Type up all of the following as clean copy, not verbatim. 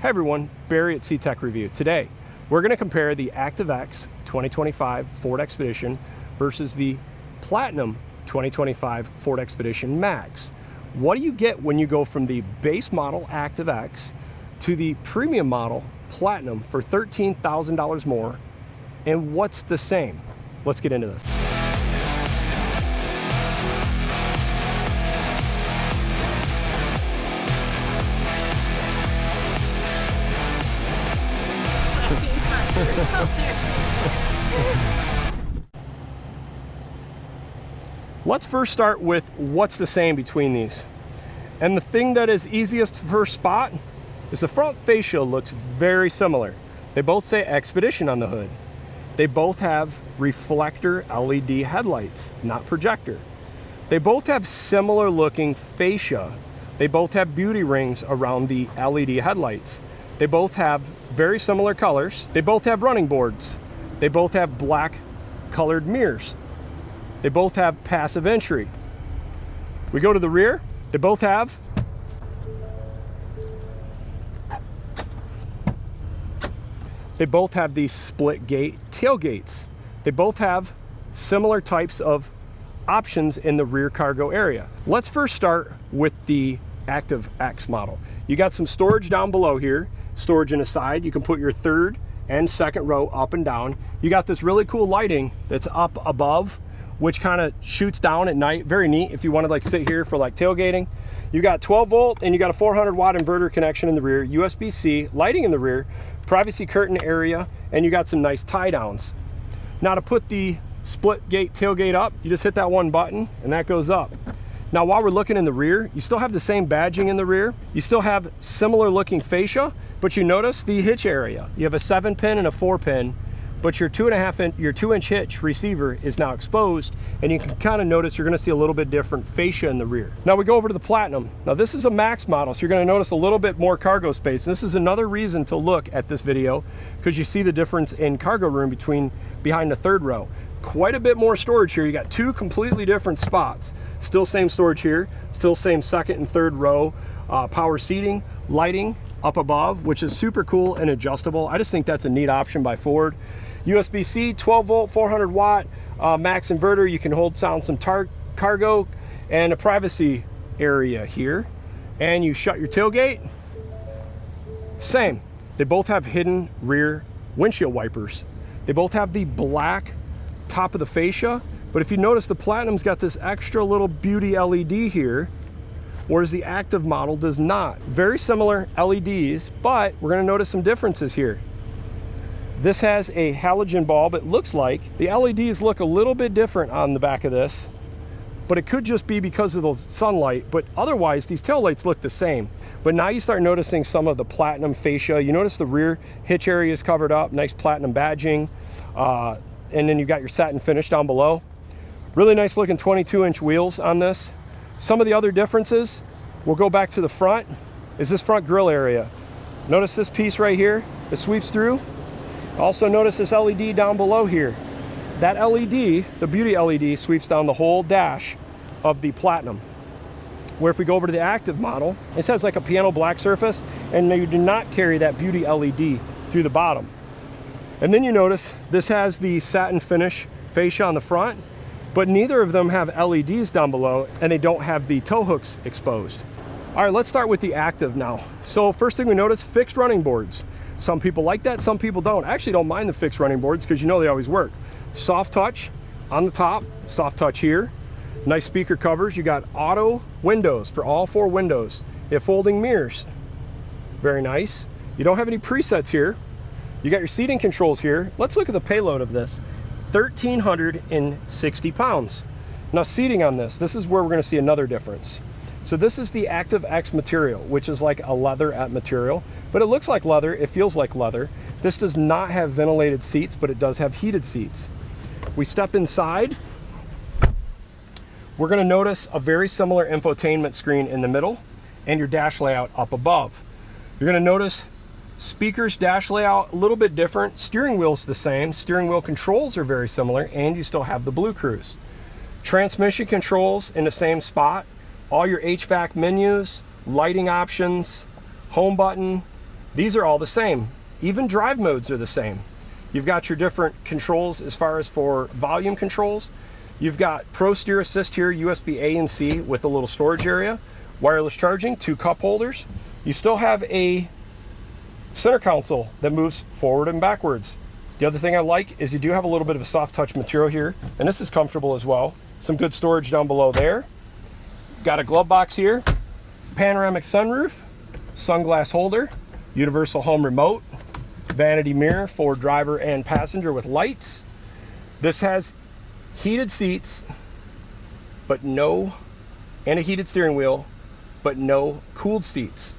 Hi everyone, Barry at CTech-review. Today, we're going to compare the ActiveX 2025 Ford Expedition versus the Platinum 2025 Ford Expedition Max. What do you get when you go from the base model ActiveX to the premium model Platinum for $13,000 more? And what's the same? Let's get into this. Let's first start with what's the same between these. And the thing that is easiest to first spot is the front fascia looks very similar. They both say Expedition on the hood. They both have reflector LED headlights, not projector. They both have similar looking fascia. They both have beauty rings around the LED headlights. They both have very similar colors. They both have running boards. They both have black colored mirrors. They both have passive entry. We go to the rear. They both have these split gate tailgates. They both have similar types of options in the rear cargo area. Let's first start with the ActiveX model. You got some storage down below here, storage in the side. You can put your third and second row up and down. You got this really cool lighting that's up above, which kind of shoots down at night. Very neat if you want to like sit here for like tailgating. You got 12 volt and you got a 400 watt inverter connection in the rear, USB-C, lighting in the rear, privacy curtain area, and you got some nice tie downs. Now to put the split gate tailgate up, you just hit that one button and that goes up. Now while we're looking in the rear, you still have the same badging in the rear. You still have similar looking fascia, but you notice the hitch area. You have a 7-pin and a 4-pin, but your 2-inch hitch receiver is now exposed, and you can kind of notice you're going to see a little bit different fascia in the rear. Now we go over to the Platinum. Now this is a Max model, so you're going to notice a little bit more cargo space. And this is another reason to look at this video, because you see the difference in cargo room behind the third row. Quite a bit more storage here. You got two completely different spots. Still same storage here, still same second and third row power seating, lighting up above, which is super cool and adjustable. I just think that's a neat option by Ford. USB-C, 12 volt, 400 watt max inverter. You can hold down some cargo and a privacy area here. And you shut your tailgate. Same. They both have hidden rear windshield wipers. They both have the black top of the fascia. But if you notice, the Platinum's got this extra little beauty LED here, whereas the Active model does not. Very similar LEDs, but we're going to notice some differences here. This has a halogen bulb, it looks like. The LEDs look a little bit different on the back of this, but it could just be because of the sunlight, but otherwise these taillights look the same. But now you start noticing some of the Platinum fascia. You notice the rear hitch area is covered up, nice Platinum badging, and then you got your satin finish down below. Really nice looking 22-inch wheels on this. Some of the other differences, we'll go back to the front, is this front grille area. Notice this piece right here, it sweeps through. Also notice this LED down below here. That LED, the beauty LED, sweeps down the whole dash of the Platinum. Where if we go over to the Active model, this has like a piano black surface, and you do not carry that beauty LED through the bottom. And then you notice this has the satin finish fascia on the front, but neither of them have LEDs down below, and they don't have the tow hooks exposed. All right, let's start with the Active now. So first thing we notice, fixed running boards. Some people like that, some people don't. I actually don't mind the fixed running boards because you know they always work. Soft touch on the top, soft touch here. Nice speaker covers. You got auto windows for all 4 windows. You have folding mirrors. Very nice. You don't have any presets here. You got your seating controls here. Let's look at the payload of this. 1,360 pounds. Now seating on this is where we're going to see another difference. So this is the ActiveX material, which is like a leatherette material, but it looks like leather, it feels like leather. This does not have ventilated seats, but it does have heated seats. We step inside, we're going to notice a very similar infotainment screen in the middle and your dash layout up above. You're going to notice speakers, dash layout a little bit different. Steering wheel's the same. Steering wheel controls are very similar, and you still have the Blue Cruise. Transmission controls in the same spot. All your HVAC menus, lighting options, home button, These are all the same. Even drive modes are the same. You've got your different controls as far as for volume controls. You've got Pro Steer Assist here, USB A and C with a little storage area, wireless charging, 2 cup holders. You still have a center console that moves forward and backwards. The other thing I like is you do have a little bit of a soft touch material here, and this is comfortable as well. Some good storage down below there. Got a glove box here, panoramic sunroof, sunglass holder, universal home remote, vanity mirror for driver and passenger with lights. This has heated seats, and a heated steering wheel, but no cooled seats.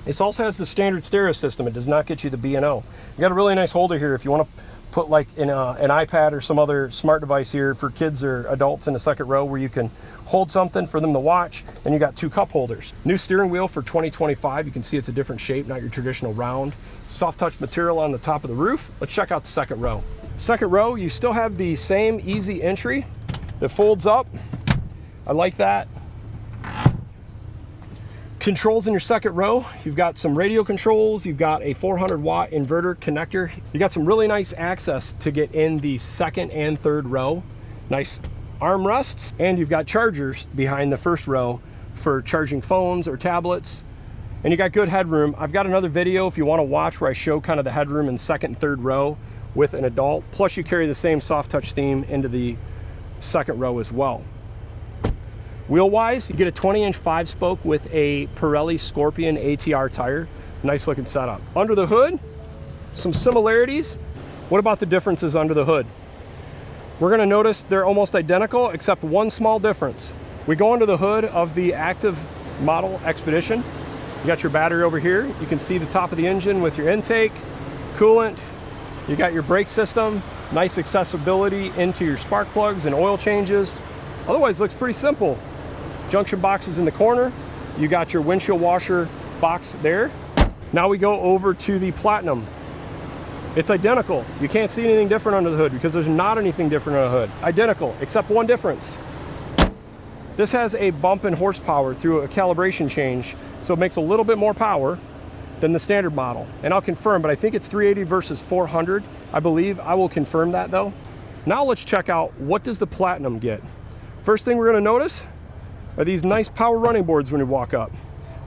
This also has the standard stereo system. It does not get you the B&O. You got a really nice holder here if you want to put like an iPad or some other smart device here for kids or adults in the second row where you can hold something for them to watch, and you got 2 cup holders. New steering wheel for 2025. You can see it's a different shape, not your traditional round. Soft touch material on the top of the roof. Let's check out the second row. Second row, you still have the same easy entry that folds up. I like that. Controls in your second row, you've got some radio controls, you've got a 400-watt inverter connector. You got some really nice access to get in the second and third row. Nice armrests, and you've got chargers behind the first row for charging phones or tablets. And you got good headroom. I've got another video if you want to watch where I show kind of the headroom in second and third row with an adult. Plus you carry the same soft touch theme into the second row as well. Wheel-wise, you get a 20-inch 5-spoke with a Pirelli Scorpion ATR tire. Nice looking setup. Under the hood, some similarities. What about the differences under the hood? We're gonna notice they're almost identical except one small difference. We go under the hood of the Active model Expedition. You got your battery over here. You can see the top of the engine with your intake, coolant. You got your brake system, nice accessibility into your spark plugs and oil changes. Otherwise, it looks pretty simple. Junction boxes in the corner. You got your windshield washer box there. Now we go over to the Platinum. It's identical. You can't see anything different under the hood because there's not anything different on the hood. Identical, except one difference. This has a bump in horsepower through a calibration change, so it makes a little bit more power than the standard model. And I'll confirm, but I think it's 380 versus 400, I believe. I will confirm that though. Now let's check out what does the Platinum get. First thing we're gonna notice are these nice power running boards when you walk up.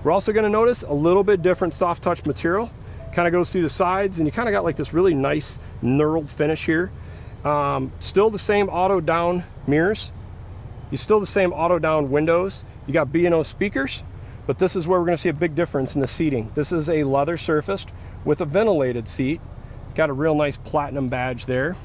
We're also gonna notice a little bit different soft touch material. Kind of goes through the sides, and you kind of got like this really nice knurled finish here. Still the same auto down mirrors. You still the same auto down windows. You got B&O speakers, but this is where we're gonna see a big difference in the seating. This is a leather surfaced with a ventilated seat. Got a real nice Platinum badge there.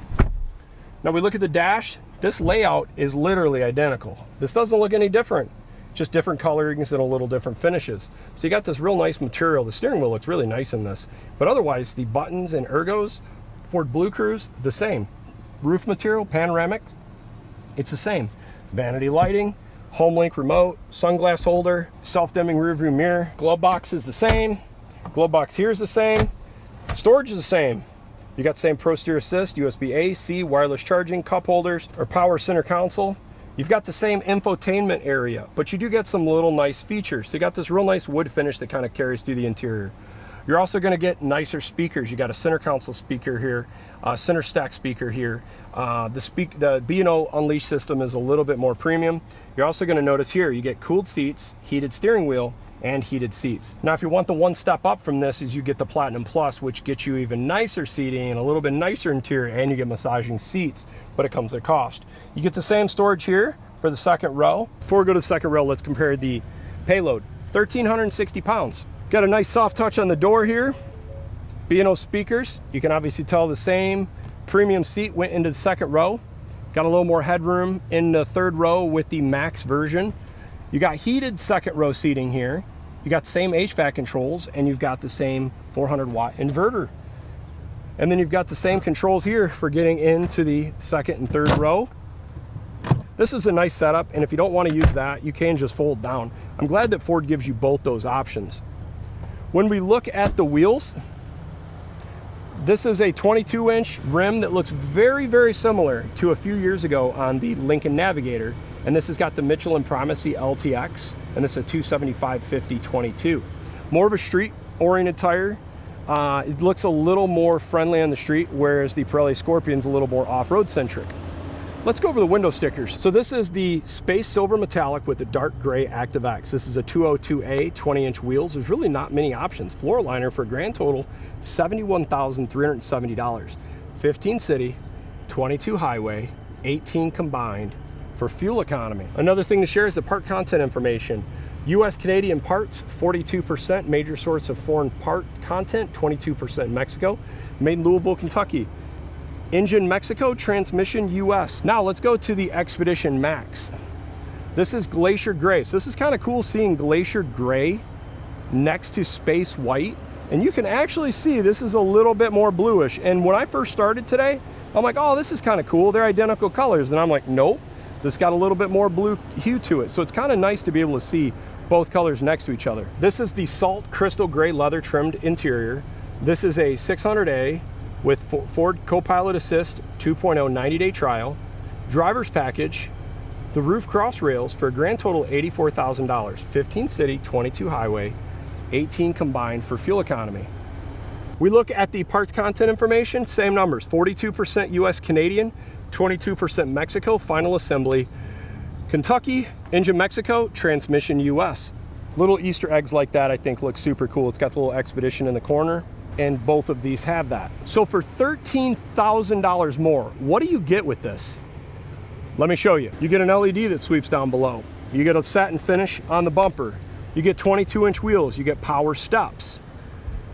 Now we look at the dash. This layout is literally identical. This doesn't look any different, just different colorings and a little different finishes. So you got this real nice material. The steering wheel looks really nice in this, but otherwise the buttons and ergos, Ford Blue Cruise, the same. Roof material, panoramic, it's the same. Vanity lighting, home link remote, sunglass holder, self-dimming rear view mirror. Glove box is the same. Glove box here is the same. Storage is the same. You got the same Pro Steer Assist, USB A, C, wireless charging, cup holders, or power center console. You've got the same infotainment area, but you do get some little nice features. So you got this real nice wood finish that kind of carries through the interior. You're also gonna get nicer speakers. You got a center console speaker here, center stack speaker here. The B&O Unleashed system is a little bit more premium. You're also gonna notice here, you get cooled seats, heated steering wheel, and heated seats. Now, if you want the one step up from this is you get the Platinum Plus, which gets you even nicer seating and a little bit nicer interior, and you get massaging seats, but it comes at a cost. You get the same storage here for the second row. Before we go to the second row, let's compare the payload. 1,360 pounds. Got a nice soft touch on the door here. B&O speakers. You can obviously tell the same premium seat went into the second row. Got a little more headroom in the third row with the Max version. You got heated second row seating here. You got the same HVAC controls, and you've got the same 400-watt inverter. And then you've got the same controls here for getting into the second and third row. This is a nice setup, and if you don't want to use that, you can just fold down. I'm glad that Ford gives you both those options. When we look at the wheels, this is a 22-inch rim that looks very, very similar to a few years ago on the Lincoln Navigator. And this has got the Michelin Primacy LTX, and this is a 275/50/22. More of a street-oriented tire. It looks a little more friendly on the street, whereas the Pirelli Scorpion's a little more off-road centric. Let's go over the window stickers. So this is the Space Silver Metallic with the dark gray ActiveX. This is a 202A 20-inch wheels. There's really not many options. Floor liner for a grand total $71,370. 15 city, 22 highway, 18 combined for fuel economy. Another thing to share is the part content information. US Canadian parts, 42%. Major source of foreign part content, 22% Mexico. Made in Louisville, Kentucky. Engine Mexico, transmission US. Now let's go to the Expedition Max. This is Glacier Gray. So this is kind of cool seeing Glacier Gray next to Space White. And you can actually see this is a little bit more bluish. And when I first started today, I'm like, oh, this is kind of cool. They're identical colors. And I'm like, nope, this got a little bit more blue hue to it. So it's kind of nice to be able to see both colors next to each other. This is the Salt Crystal Gray leather trimmed interior. This is a 600A with Ford Copilot Assist 2.0 90-day trial, driver's package, the roof cross rails for a grand total $84,000, 15 city, 22 highway, 18 combined for fuel economy. We look at the parts content information, same numbers, 42% US Canadian, 22% Mexico, final assembly, Kentucky, engine Mexico, transmission US. Little Easter eggs like that I think look super cool. It's got the little Expedition in the corner, and both of these have that. So for $13,000 more, what do you get with this? Let me show you. You get an LED that sweeps down below. You get a satin finish on the bumper. You get 22-inch wheels. You get power steps.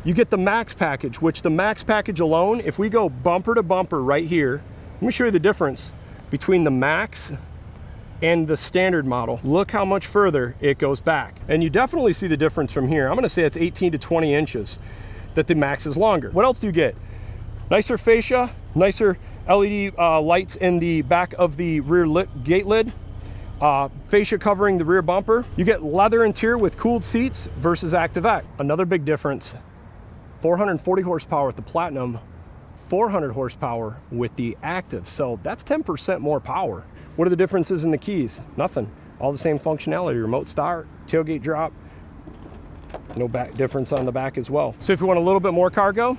You get the Max package, which the Max package alone, if we go bumper to bumper right here, let me show you the difference between the Max and the standard model. Look how much further it goes back. And you definitely see the difference from here. I'm gonna say it's 18 to 20 inches that the Max is longer. What else do you get? Nicer fascia, nicer LED lights in the back of the rear gate lid, fascia covering the rear bumper. You get leather interior with cooled seats versus ActiveX. Another big difference, 440 horsepower with the Platinum, 400 horsepower with the Active. So that's 10% more power. What are the differences in the keys? Nothing. All the same functionality, remote start, tailgate drop, no back difference on the back as well. So if you want a little bit more cargo,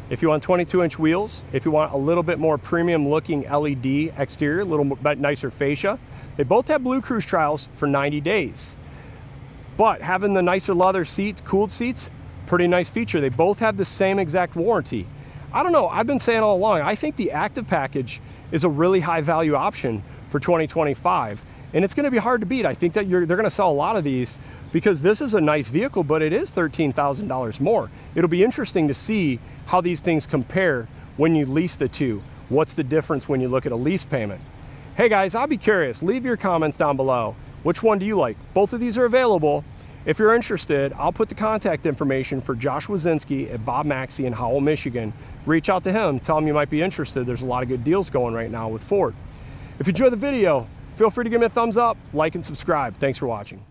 if you want 22-inch wheels, if you want a little bit more premium looking LED exterior, a little bit nicer fascia, they both have Blue Cruise trials for 90 days. But having the nicer leather seats, cooled seats, pretty nice feature. They both have the same exact warranty. I don't know, I've been saying all along, I think the Active package is a really high value option for 2025. And it's gonna be hard to beat. I think that they're gonna sell a lot of these because this is a nice vehicle, but it is $13,000 more. It'll be interesting to see how these things compare when you lease the two. What's the difference when you look at a lease payment? Hey guys, I'll be curious. Leave your comments down below. Which one do you like? Both of these are available. If you're interested, I'll put the contact information for Josh Wisniewski at Bob Maxxey in Howell, Michigan. Reach out to him, tell him you might be interested. There's a lot of good deals going right now with Ford. If you enjoyed the video, feel free to give me a thumbs up, like and subscribe. Thanks for watching.